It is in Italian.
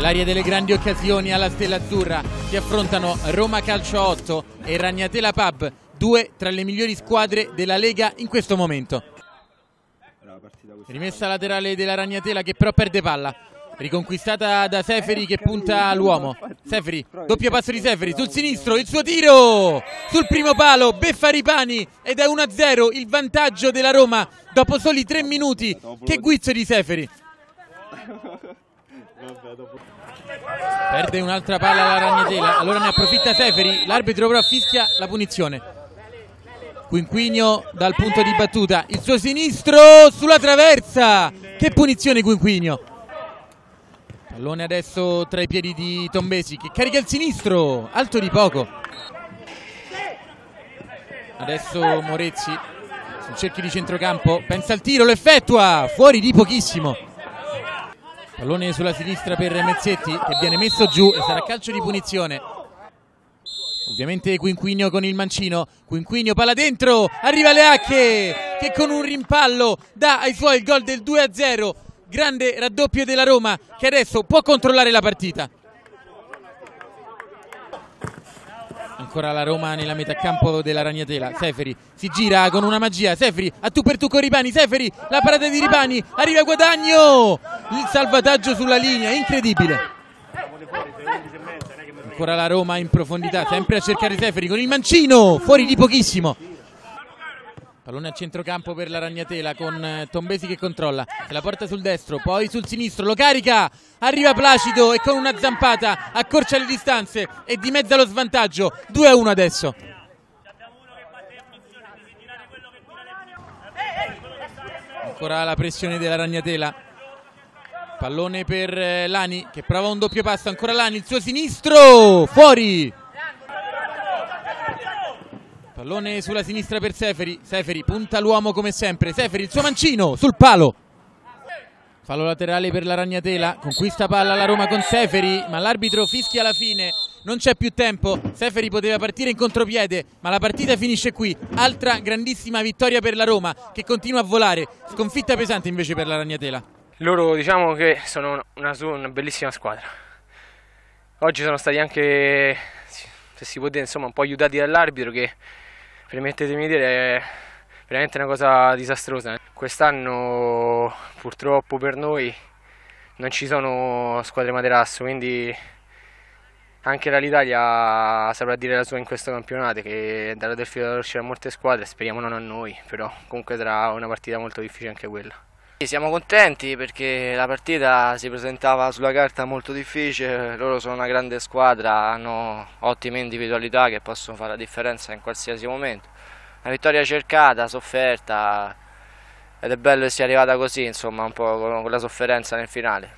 Nell'area delle grandi occasioni alla Stella Azzurra si affrontano Roma Calcio 8 e Ragnatela Pub, due tra le migliori squadre della Lega in questo momento. Rimessa laterale della Ragnatela che però perde palla, riconquistata da Seferi che punta all'uomo. Seferi, doppio passo di Seferi sul sinistro, il suo tiro sul primo palo, beffa Ripani ed è 1-0 il vantaggio della Roma dopo soli 3 minuti. Che guizzo di Seferi! Perde un'altra palla la Ragnatela, allora ne approfitta Seferi, l'arbitro però fischia la punizione. Quinquinio dal punto di battuta, il suo sinistro sulla traversa, che punizione Quinquinio. Pallone adesso tra i piedi di Tombesi che carica il sinistro, alto di poco. Adesso Morezzi sul cerchio di centrocampo, pensa al tiro, lo effettua, fuori di pochissimo. Pallone sulla sinistra per Mezzetti che viene messo giù e sarà calcio di punizione. Ovviamente Quinquinio con il mancino, Quinquinio palla dentro, arriva Leacche che con un rimpallo dà ai suoi il gol del 2-0. Grande raddoppio della Roma che adesso può controllare la partita. Ancora la Roma nella metà campo della Ragnatela. Seferi si gira con una magia, Seferi a tu per tu con Ripani, Seferi la parata di Ripani, arriva Guadagno, il salvataggio sulla linea, incredibile. Ancora la Roma in profondità, sempre a cercare Seferi con il mancino, fuori di pochissimo. Pallone a centrocampo per la Ragnatela con Tombesi che controlla, se la porta sul destro, poi sul sinistro, lo carica, arriva Placido e con una zampata accorcia le distanze e dimezza lo svantaggio, 2-1 adesso. Ancora la pressione della Ragnatela, pallone per Lani che prova un doppio passo, ancora Lani, il suo sinistro, fuori! Pallone sulla sinistra per Seferi, Seferi punta l'uomo come sempre, Seferi il suo mancino sul palo. Fallo laterale per la Ragnatela, conquista palla la Roma con Seferi, ma l'arbitro fischia alla fine, non c'è più tempo, Seferi poteva partire in contropiede, ma la partita finisce qui. Altra grandissima vittoria per la Roma che continua a volare, sconfitta pesante invece per la Ragnatela. Loro diciamo che sono una bellissima squadra. Oggi sono stati anche, se si può dire, insomma, un po' aiutati dall'arbitro che, permettetemi di dire, è veramente una cosa disastrosa. Quest'anno purtroppo per noi non ci sono squadre materasso, quindi anche l'Italia saprà dire la sua in questo campionato, che darà del filo da torcere a molte squadre, speriamo non a noi, però comunque sarà una partita molto difficile anche quella. Siamo contenti perché la partita si presentava sulla carta molto difficile, loro sono una grande squadra, hanno ottime individualità che possono fare la differenza in qualsiasi momento. Una vittoria cercata, sofferta ed è bello che sia arrivata così, insomma, un po' con la sofferenza nel finale.